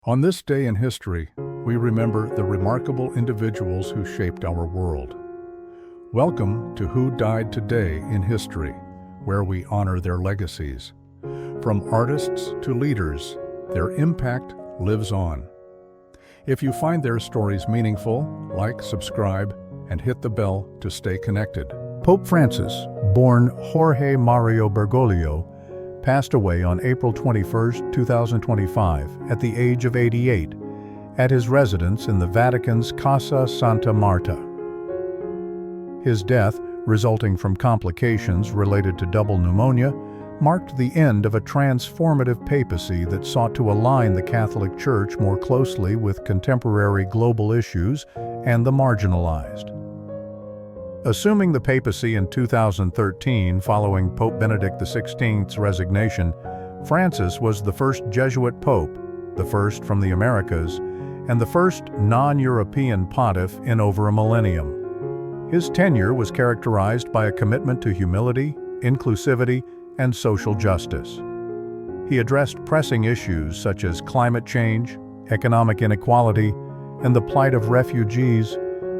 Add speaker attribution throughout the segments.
Speaker 1: On this day in history, we remember the remarkable individuals who shaped our world. Welcome to Who Died Today in History, where we honor their legacies. From artists to leaders, their impact lives on. If you find their stories meaningful, like, subscribe, and hit the bell to stay connected. Pope Francis, born Jorge Mario Bergoglio, passed away on April 21, 2025, at the age of 88, at his residence in the Vatican's Casa Santa Marta. His death, resulting from complications related to double pneumonia, marked the end of a transformative papacy that sought to align the Catholic Church more closely with contemporary global issues and the marginalized. Assuming the papacy in 2013 following Pope Benedict XVI's resignation, Francis was the first Jesuit pope, the first from the Americas, and the first non-European pontiff in over a millennium. His tenure was characterized by a commitment to humility, inclusivity, and social justice. He addressed pressing issues such as climate change, economic inequality, and the plight of refugees,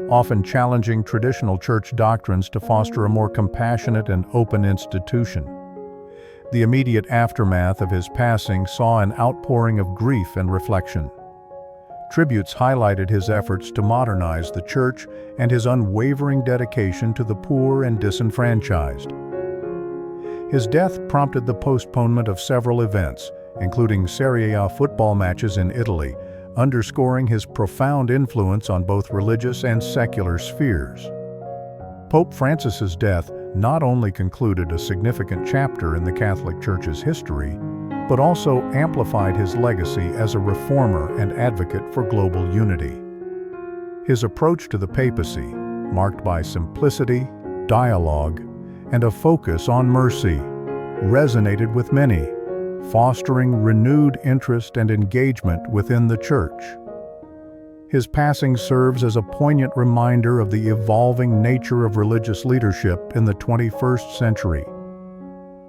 Speaker 1: often challenging traditional church doctrines to foster a more compassionate and open institution. The immediate aftermath of his passing saw an outpouring of grief and reflection. Tributes highlighted his efforts to modernize the church and his unwavering dedication to the poor and disenfranchised. His death prompted the postponement of several events, including Serie A football matches in Italy, underscoring his profound influence on both religious and secular spheres. Pope Francis's death not only concluded a significant chapter in the Catholic Church's history, but also amplified his legacy as a reformer and advocate for global unity. His approach to the papacy, marked by simplicity, dialogue, and a focus on mercy, resonated with many, fostering renewed interest and engagement within the Church. His passing serves as a poignant reminder of the evolving nature of religious leadership in the 21st century.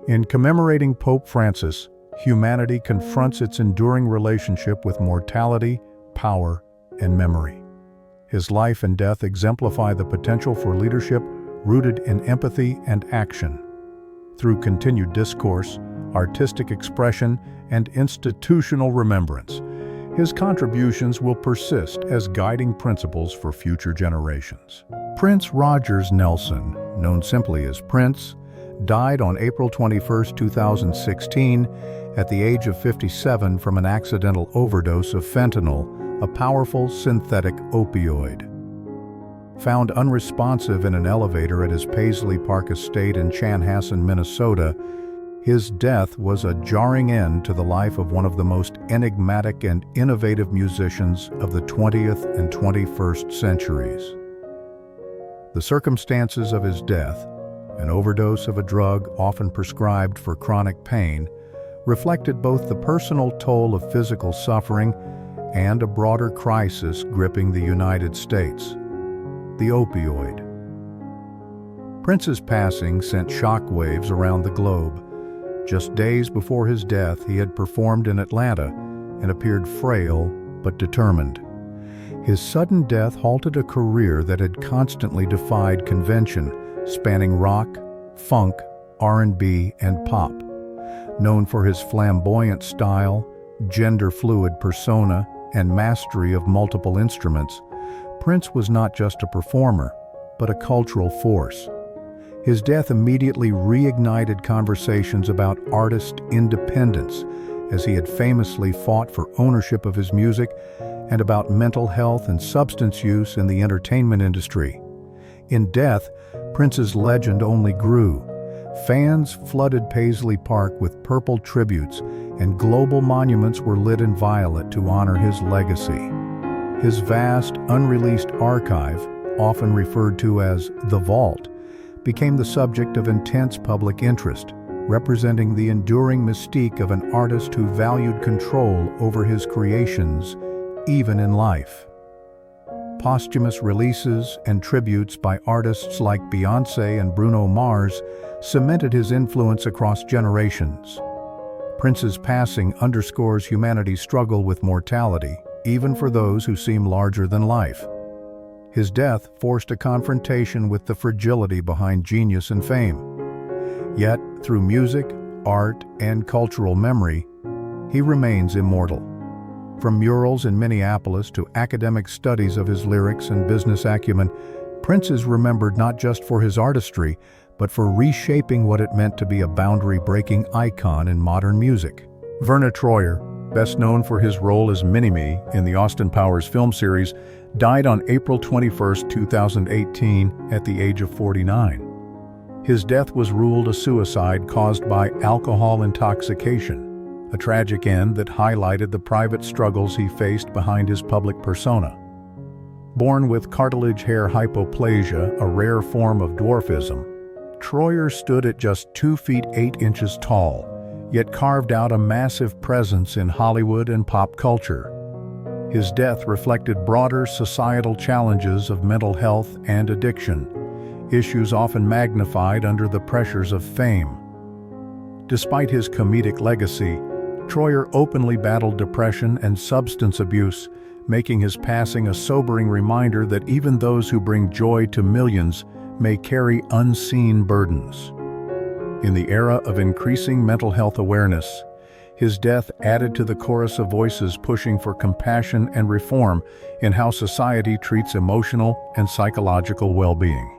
Speaker 1: In commemorating Pope Francis, humanity confronts its enduring relationship with mortality, power, and memory. His life and death exemplify the potential for leadership rooted in empathy and action. Through continued discourse, artistic expression, and institutional remembrance, his contributions will persist as guiding principles for future generations. Prince Rogers Nelson, known simply as Prince, died on April 21, 2016, at the age of 57 from an accidental overdose of fentanyl, a powerful synthetic opioid. Found unresponsive in an elevator at his Paisley Park estate in Chanhassen, Minnesota, his death was a jarring end to the life of one of the most enigmatic and innovative musicians of the 20th and 21st centuries. The circumstances of his death, an overdose of a drug often prescribed for chronic pain, reflected both the personal toll of physical suffering and a broader crisis gripping the United States: the opioid. Prince's passing sent shockwaves around the globe. Just days before his death, he had performed in Atlanta and appeared frail but determined. His sudden death halted a career that had constantly defied convention, spanning rock, funk, R&B, and pop. Known for his flamboyant style, gender-fluid persona, and mastery of multiple instruments, Prince was not just a performer, but a cultural force. His death immediately reignited conversations about artist independence, as he had famously fought for ownership of his music, and about mental health and substance use in the entertainment industry. In death, Prince's legend only grew. Fans flooded Paisley Park with purple tributes, and global monuments were lit in violet to honor his legacy. His vast, unreleased archive, often referred to as the Vault, became the subject of intense public interest, representing the enduring mystique of an artist who valued control over his creations, even in life. Posthumous releases and tributes by artists like Beyoncé and Bruno Mars cemented his influence across generations. Prince's passing underscores humanity's struggle with mortality, even for those who seem larger than life. His death forced a confrontation with the fragility behind genius and fame. Yet, through music, art, and cultural memory, he remains immortal. From murals in Minneapolis to academic studies of his lyrics and business acumen, Prince is remembered not just for his artistry, but for reshaping what it meant to be a boundary-breaking icon in modern music. Verne Troyer, best known for his role as Mini-Me in the Austin Powers film series, died on April 21, 2018, at the age of 49. His death was ruled a suicide caused by alcohol intoxication, a tragic end that highlighted the private struggles he faced behind his public persona. Born with cartilage hair hypoplasia, a rare form of dwarfism, Troyer stood at just 2 feet 8 inches tall, yet carved out a massive presence in Hollywood and pop culture. His death reflected broader societal challenges of mental health and addiction, issues often magnified under the pressures of fame. Despite his comedic legacy, Troyer openly battled depression and substance abuse, making his passing a sobering reminder that even those who bring joy to millions may carry unseen burdens. In the era of increasing mental health awareness, his death added to the chorus of voices pushing for compassion and reform in how society treats emotional and psychological well-being.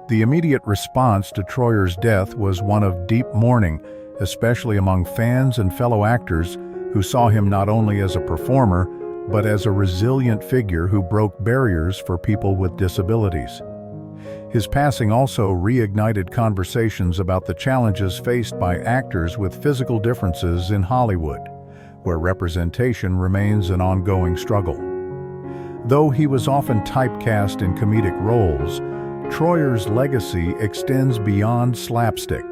Speaker 1: The immediate response to Troyer's death was one of deep mourning, especially among fans and fellow actors who saw him not only as a performer, but as a resilient figure who broke barriers for people with disabilities. His passing also reignited conversations about the challenges faced by actors with physical differences in Hollywood, where representation remains an ongoing struggle. Though he was often typecast in comedic roles, Troyer's legacy extends beyond slapstick.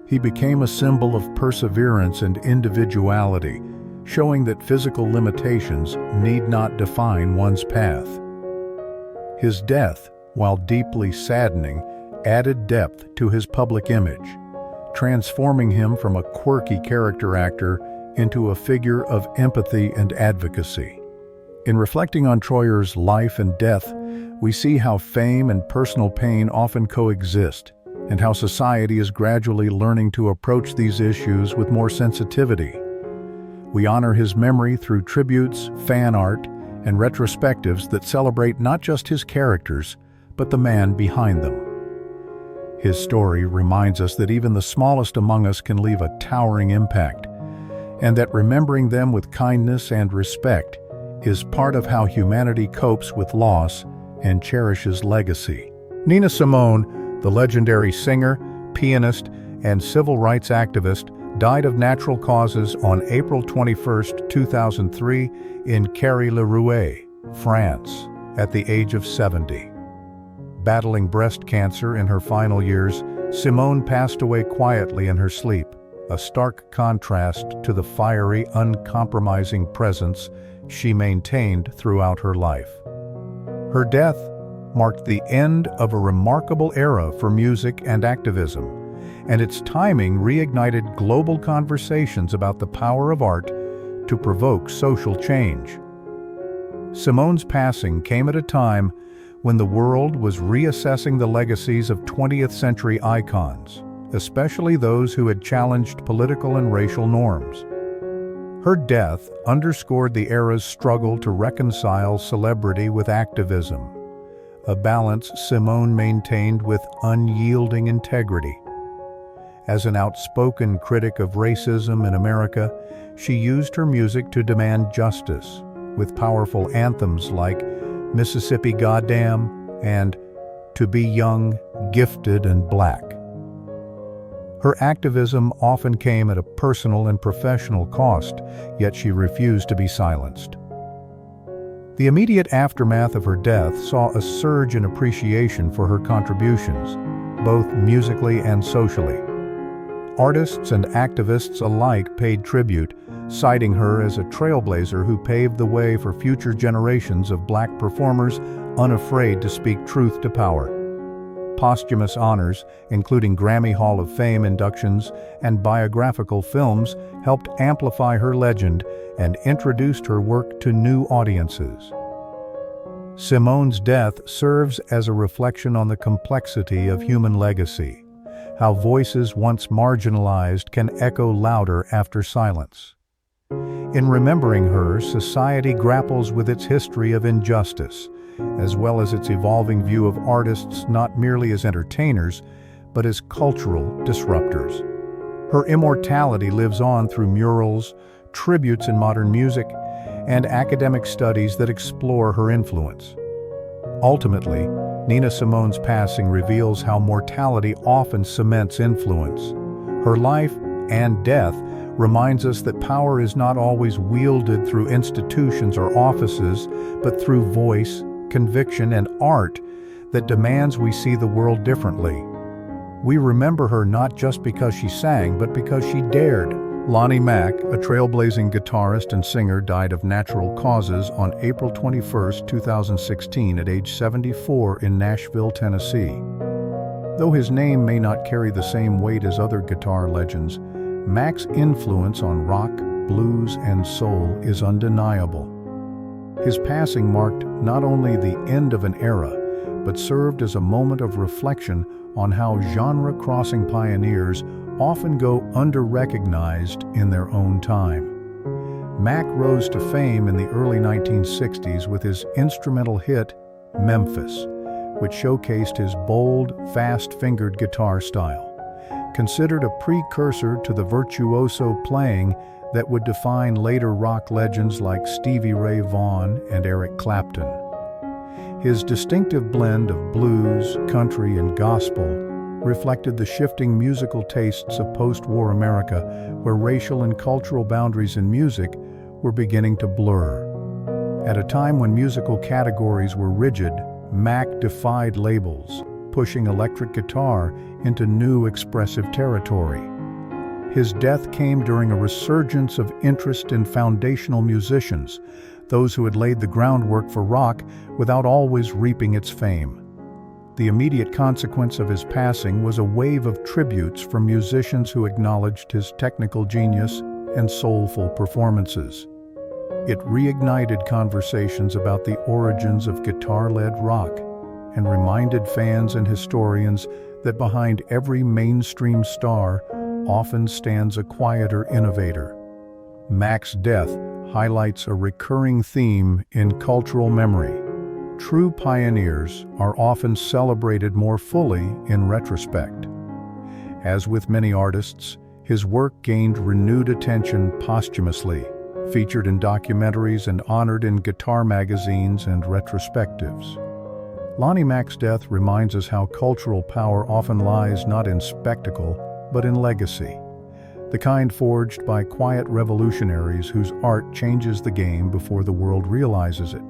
Speaker 1: He became a symbol of perseverance and individuality, showing that physical limitations need not define one's path. His death, while deeply saddening, added depth to his public image, transforming him from a quirky character actor into a figure of empathy and advocacy. In reflecting on Troyer's life and death, we see how fame and personal pain often coexist, and how society is gradually learning to approach these issues with more sensitivity. We honor his memory through tributes, fan art, and retrospectives that celebrate not just his characters, but the man behind them. His story reminds us that even the smallest among us can leave a towering impact, and that remembering them with kindness and respect is part of how humanity copes with loss and cherishes legacy. Nina Simone, the legendary singer, pianist, and civil rights activist, died of natural causes on April 21, 2003, in Carry-le-Rouet, France, at the age of 70. Battling breast cancer in her final years, Simone passed away quietly in her sleep, a stark contrast to the fiery, uncompromising presence she maintained throughout her life. Her death marked the end of a remarkable era for music and activism, and its timing reignited global conversations about the power of art to provoke social change. Simone's passing came at a time when the world was reassessing the legacies of 20th century icons, especially those who had challenged political and racial norms. Her death underscored the era's struggle to reconcile celebrity with activism, a balance Simone maintained with unyielding integrity. As an outspoken critic of racism in America, she used her music to demand justice, with powerful anthems like Mississippi Goddam and To Be Young, Gifted, and Black. Her activism often came at a personal and professional cost, yet she refused to be silenced. The immediate aftermath of her death saw a surge in appreciation for her contributions, both musically and socially. Artists and activists alike paid tribute, citing her as a trailblazer who paved the way for future generations of Black performers unafraid to speak truth to power. Posthumous honors, including Grammy Hall of Fame inductions and biographical films, helped amplify her legend and introduced her work to new audiences. Simone's death serves as a reflection on the complexity of human legacy, how voices once marginalized can echo louder after silence. In remembering her, society grapples with its history of injustice, as well as its evolving view of artists not merely as entertainers, but as cultural disruptors. Her immortality lives on through murals, tributes in modern music, and academic studies that explore her influence. Ultimately, Nina Simone's passing reveals how mortality often cements influence. Her life and death reminds us that power is not always wielded through institutions or offices, but through voice, conviction, and art that demands we see the world differently. We remember her not just because she sang, but because she dared. Lonny Mack, a trailblazing guitarist and singer, died of natural causes on April 21, 2016 at age 74 in Nashville, Tennessee. Though his name may not carry the same weight as other guitar legends, Mack's influence on rock, blues, and soul is undeniable. His passing marked not only the end of an era, but served as a moment of reflection on how genre-crossing pioneers often go under-recognized in their own time. Mack rose to fame in the early 1960s with his instrumental hit, Memphis, which showcased his bold, fast-fingered guitar style. Considered a precursor to the virtuoso playing that would define later rock legends like Stevie Ray Vaughan and Eric Clapton. His distinctive blend of blues, country, and gospel reflected the shifting musical tastes of post-war America, where racial and cultural boundaries in music were beginning to blur. At a time when musical categories were rigid, Mack defied labels, pushing electric guitar into new expressive territory. His death came during a resurgence of interest in foundational musicians, those who had laid the groundwork for rock without always reaping its fame. The immediate consequence of his passing was a wave of tributes from musicians who acknowledged his technical genius and soulful performances. It reignited conversations about the origins of guitar-led rock and reminded fans and historians that behind every mainstream star often stands a quieter innovator. Mack's death highlights a recurring theme in cultural memory. True pioneers are often celebrated more fully in retrospect. As with many artists, his work gained renewed attention posthumously, featured in documentaries and honored in guitar magazines and retrospectives. Lonny Mack's death reminds us how cultural power often lies not in spectacle, but in legacy, the kind forged by quiet revolutionaries whose art changes the game before the world realizes it.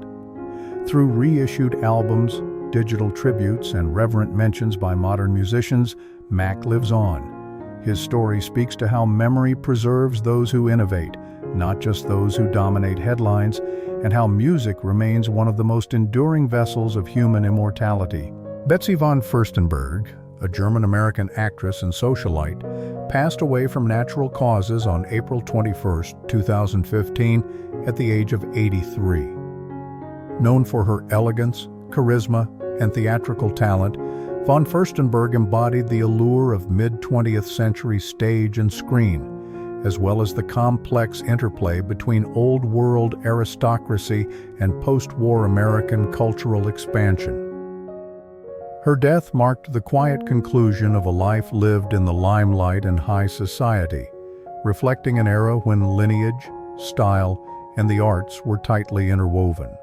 Speaker 1: Through reissued albums, digital tributes, and reverent mentions by modern musicians, Mack lives on. His story speaks to how memory preserves those who innovate, not just those who dominate headlines, and how music remains one of the most enduring vessels of human immortality. Betsy Von Fenberg, a German-American actress and socialite, passed away from natural causes on April 21, 2015, at the age of 83. Known for her elegance, charisma, and theatrical talent, Von Fenberg embodied the allure of mid-20th century stage and screen, as well as the complex interplay between old-world aristocracy and post-war American cultural expansion. Her death marked the quiet conclusion of a life lived in the limelight and high society, reflecting an era when lineage, style, and the arts were tightly interwoven.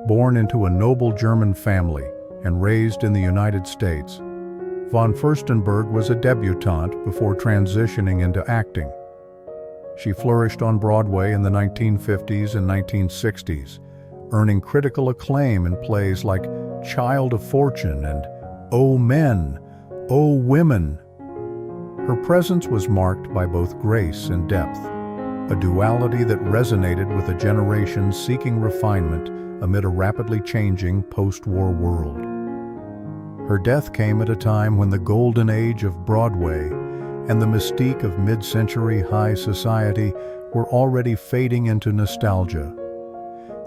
Speaker 1: Born into a noble German family and raised in the United States, Von Fenberg was a debutante before transitioning into acting. She flourished on Broadway in the 1950s and 1960s, earning critical acclaim in plays like Child of Fortune and Oh Men, Oh Women. Her presence was marked by both grace and depth, a duality that resonated with a generation seeking refinement amid a rapidly changing post-war world. Her death came at a time when the golden age of Broadway and the mystique of mid-century high society were already fading into nostalgia.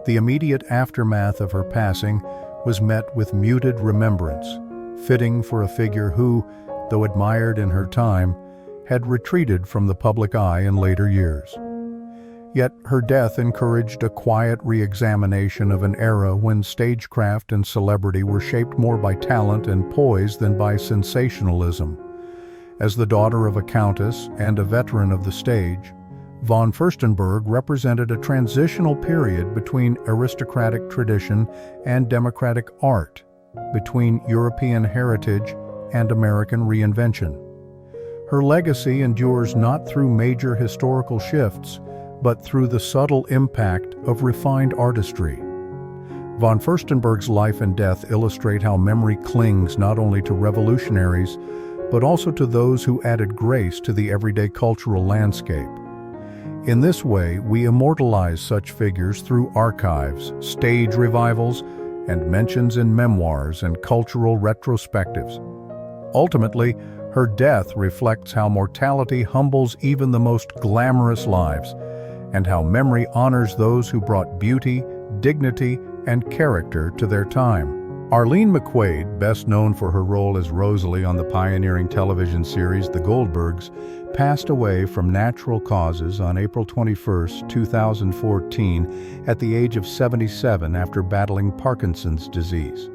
Speaker 1: The immediate aftermath of her passing was met with muted remembrance, fitting for a figure who, though admired in her time, had retreated from the public eye in later years. Yet her death encouraged a quiet re-examination of an era when stagecraft and celebrity were shaped more by talent and poise than by sensationalism. As the daughter of a countess and a veteran of the stage, Von Furstenberg represented a transitional period between aristocratic tradition and democratic art, between European heritage and American reinvention. Her legacy endures not through major historical shifts, but through the subtle impact of refined artistry. Von Furstenberg's life and death illustrate how memory clings not only to revolutionaries, but also to those who added grace to the everyday cultural landscape. In this way, we immortalize such figures through archives, stage revivals, and mentions in memoirs and cultural retrospectives. Ultimately, her death reflects how mortality humbles even the most glamorous lives, and how memory honors those who brought beauty, dignity, and character to their time. Arlene McQuaid, best known for her role as Rosalie on the pioneering television series The Goldbergs, passed away from natural causes on April 21, 2014, at the age of 77 after battling Parkinson's disease.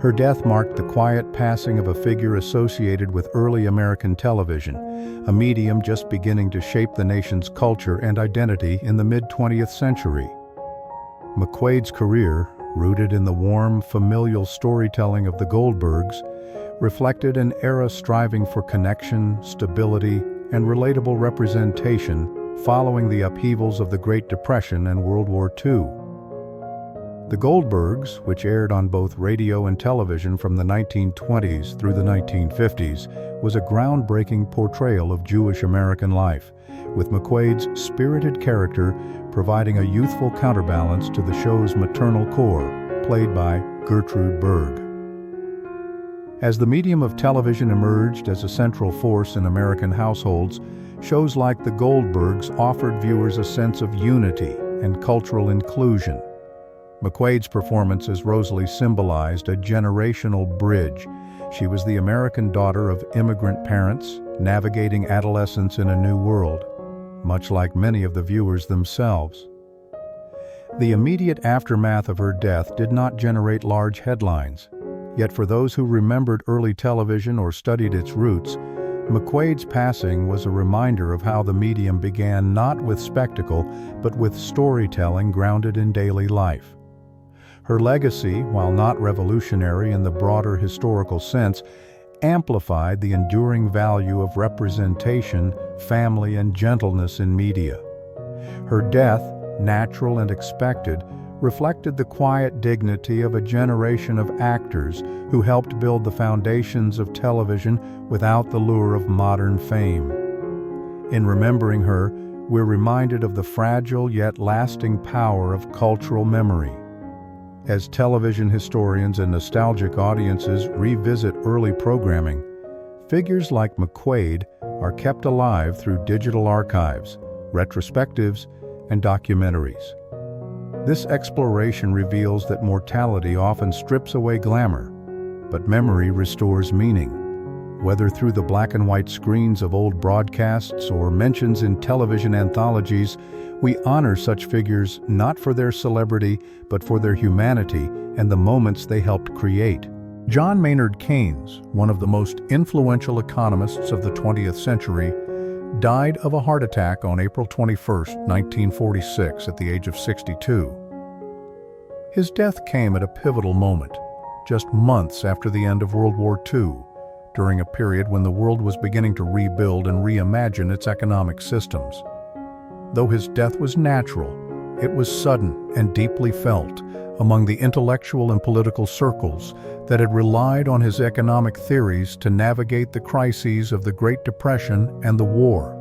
Speaker 1: Her death marked the quiet passing of a figure associated with early American television, a medium just beginning to shape the nation's culture and identity in the mid-20th century. McQuaid's career, rooted in the warm, familial storytelling of the Goldbergs, reflected an era striving for connection, stability, and relatable representation following the upheavals of the Great Depression and World War II. The Goldbergs, which aired on both radio and television from the 1920s through the 1950s, was a groundbreaking portrayal of Jewish American life, with McQuaid's spirited character providing a youthful counterbalance to the show's maternal core, played by Gertrude Berg. As the medium of television emerged as a central force in American households, shows like The Goldbergs offered viewers a sense of unity and cultural inclusion. McQuaid's performance as Rosalie symbolized a generational bridge. She was the American daughter of immigrant parents, navigating adolescence in a new world, much like many of the viewers themselves. The immediate aftermath of her death did not generate large headlines. Yet for those who remembered early television or studied its roots, McQuaid's passing was a reminder of how the medium began not with spectacle, but with storytelling grounded in daily life. Her legacy, while not revolutionary in the broader historical sense, amplified the enduring value of representation, family, and gentleness in media. Her death, natural and expected, reflected the quiet dignity of a generation of actors who helped build the foundations of television without the lure of modern fame. In remembering her, we're reminded of the fragile yet lasting power of cultural memory. As television historians and nostalgic audiences revisit early programming, figures like McQuaid are kept alive through digital archives, retrospectives, and documentaries. This exploration reveals that mortality often strips away glamour, but memory restores meaning. Whether through the black and white screens of old broadcasts or mentions in television anthologies, we honor such figures not for their celebrity, but for their humanity and the moments they helped create. John Maynard Keynes, one of the most influential economists of the 20th century, died of a heart attack on April 21, 1946, at the age of 62. His death came at a pivotal moment, just months after the end of World War II, during a period when the world was beginning to rebuild and reimagine its economic systems. Though his death was natural, it was sudden and deeply felt among the intellectual and political circles that had relied on his economic theories to navigate the crises of the Great Depression and the war.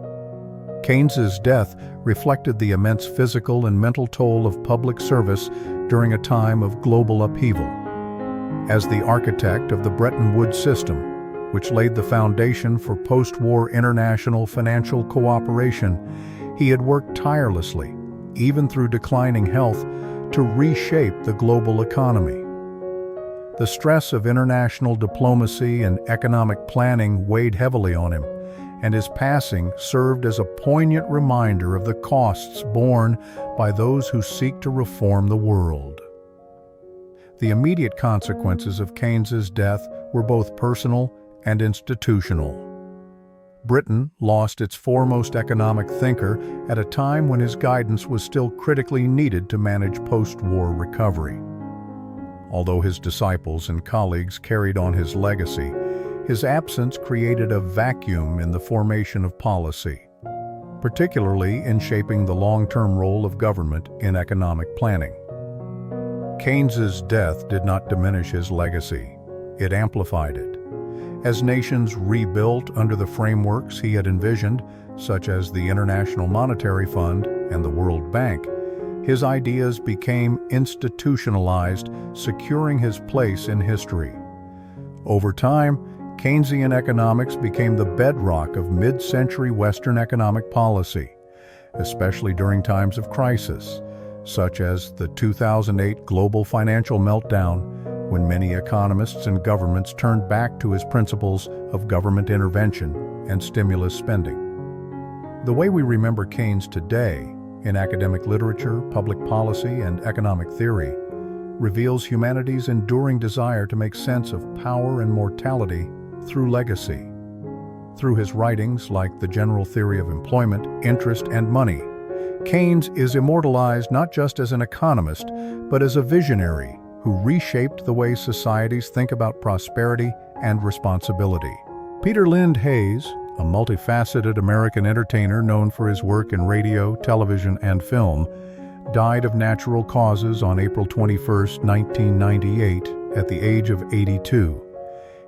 Speaker 1: Keynes's death reflected the immense physical and mental toll of public service during a time of global upheaval. As the architect of the Bretton Woods system, which laid the foundation for post-war international financial cooperation, he had worked tirelessly, even through declining health, to reshape the global economy. The stress of international diplomacy and economic planning weighed heavily on him, and his passing served as a poignant reminder of the costs borne by those who seek to reform the world. The immediate consequences of Keynes's death were both personal and institutional. Britain lost its foremost economic thinker at a time when his guidance was still critically needed to manage post-war recovery. Although his disciples and colleagues carried on his legacy, his absence created a vacuum in the formation of policy, particularly in shaping the long-term role of government in economic planning. Keynes's death did not diminish his legacy, it amplified it. As nations rebuilt under the frameworks he had envisioned, such as the International Monetary Fund and the World Bank, his ideas became institutionalized, securing his place in history. Over time, Keynesian economics became the bedrock of mid-century Western economic policy, especially during times of crisis, such as the 2008 global financial meltdown, when many economists and governments turned back to his principles of government intervention and stimulus spending. The way we remember Keynes today, in academic literature, public policy, and economic theory, reveals humanity's enduring desire to make sense of power and mortality through legacy. Through his writings like The General Theory of Employment, Interest, and Money, Keynes is immortalized not just as an economist, but as a visionary who reshaped the way societies think about prosperity and responsibility. Peter Lind Hayes, a multifaceted American entertainer known for his work in radio, television, and film, died of natural causes on April 21, 1998, at the age of 82.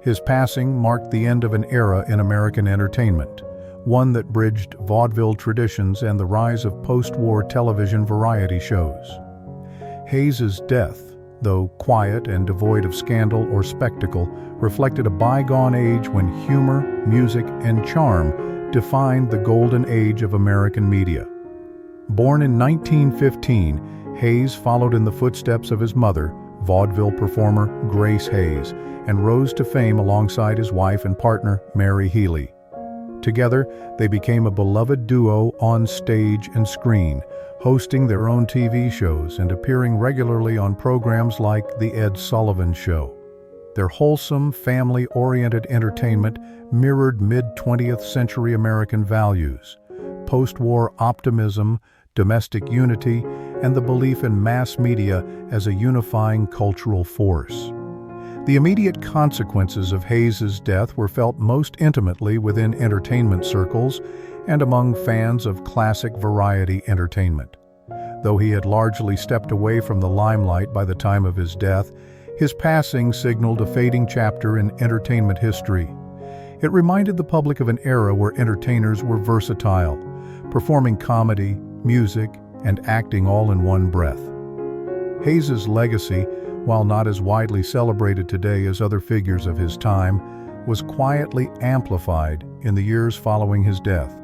Speaker 1: His passing marked the end of an era in American entertainment, one that bridged vaudeville traditions and the rise of post-war television variety shows. Hayes's death, though quiet and devoid of scandal or spectacle, reflected a bygone age when humor, music, and charm defined the golden age of American media. Born in 1915, Hayes followed in the footsteps of his mother, vaudeville performer Grace Hayes, and rose to fame alongside his wife and partner, Mary Healy. Together, they became a beloved duo on stage and screen, hosting their own TV shows and appearing regularly on programs like The Ed Sullivan Show. Their wholesome, family-oriented entertainment mirrored mid-20th century American values: post-war optimism, domestic unity, and the belief in mass media as a unifying cultural force. The immediate consequences of Hayes's death were felt most intimately within entertainment circles and among fans of classic variety entertainment. Though he had largely stepped away from the limelight by the time of his death, his passing signaled a fading chapter in entertainment history. It reminded the public of an era where entertainers were versatile, performing comedy, music, and acting all in one breath. Hayes's legacy, while not as widely celebrated today as other figures of his time, was quietly amplified in the years following his death.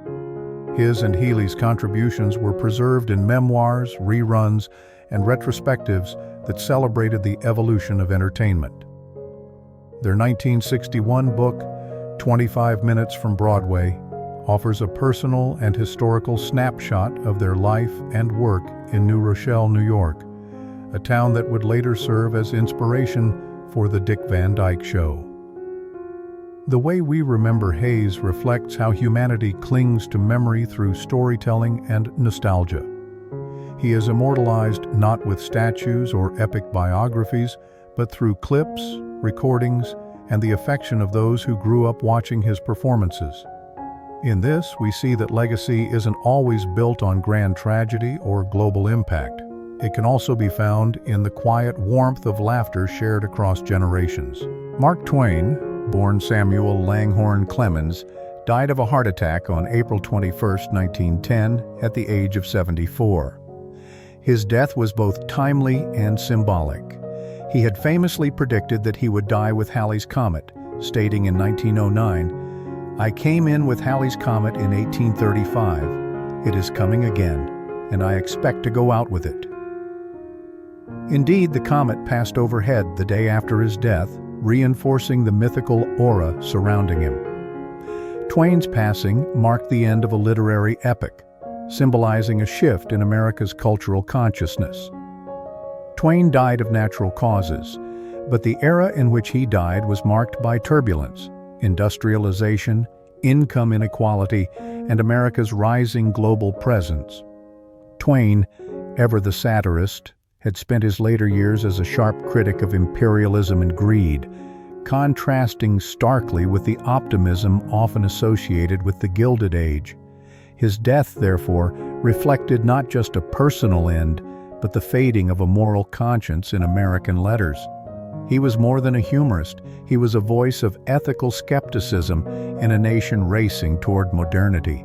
Speaker 1: His and Healy's contributions were preserved in memoirs, reruns, and retrospectives that celebrated the evolution of entertainment. Their 1961 book, 25 Minutes from Broadway, offers a personal and historical snapshot of their life and work in New Rochelle, New York, a town that would later serve as inspiration for the Dick Van Dyke Show. The way we remember Hayes reflects how humanity clings to memory through storytelling and nostalgia. He is immortalized not with statues or epic biographies, but through clips, recordings, and the affection of those who grew up watching his performances. In this, we see that legacy isn't always built on grand tragedy or global impact. It can also be found in the quiet warmth of laughter shared across generations. Mark Twain, born Samuel Langhorne Clemens, died of a heart attack on April 21, 1910, at the age of 74. His death was both timely and symbolic. He had famously predicted that he would die with Halley's Comet, stating in 1909, "I came in with Halley's Comet in 1835. It is coming again, and I expect to go out with it." Indeed, the comet passed overhead the day after his death, reinforcing the mythical aura surrounding him. Twain's passing marked the end of a literary epoch, symbolizing a shift in America's cultural consciousness. Twain died of natural causes, but the era in which he died was marked by turbulence, industrialization, income inequality, and America's rising global presence. Twain, ever the satirist, had spent his later years as a sharp critic of imperialism and greed, contrasting starkly with the optimism often associated with the Gilded Age. His death, therefore, reflected not just a personal end, but the fading of a moral conscience in American letters. He was more than a humorist. He was a voice of ethical skepticism in a nation racing toward modernity.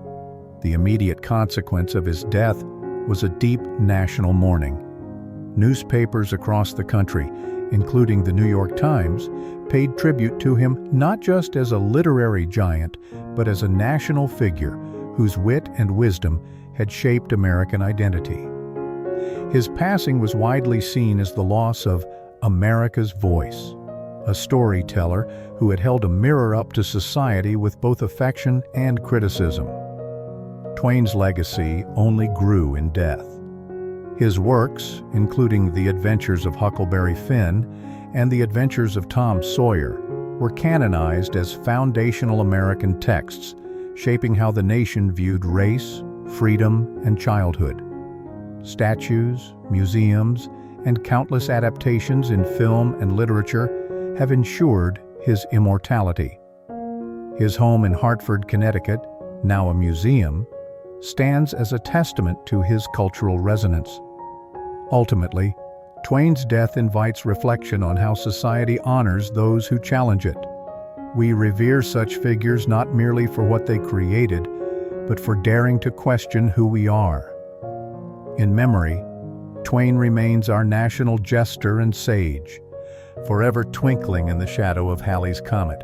Speaker 1: The immediate consequence of his death was a deep national mourning. Newspapers across the country, including the New York Times, paid tribute to him not just as a literary giant, but as a national figure whose wit and wisdom had shaped American identity. His passing was widely seen as the loss of America's voice, a storyteller who had held a mirror up to society with both affection and criticism. Twain's legacy only grew in death. His works, including The Adventures of Huckleberry Finn and The Adventures of Tom Sawyer, were canonized as foundational American texts, shaping how the nation viewed race, freedom, and childhood. Statues, museums, and countless adaptations in film and literature have ensured his immortality. His home in Hartford, Connecticut, now a museum, stands as a testament to his cultural resonance. Ultimately, Twain's death invites reflection on how society honors those who challenge it. We revere such figures not merely for what they created, but for daring to question who we are. In memory, Twain remains our national jester and sage, forever twinkling in the shadow of Halley's Comet.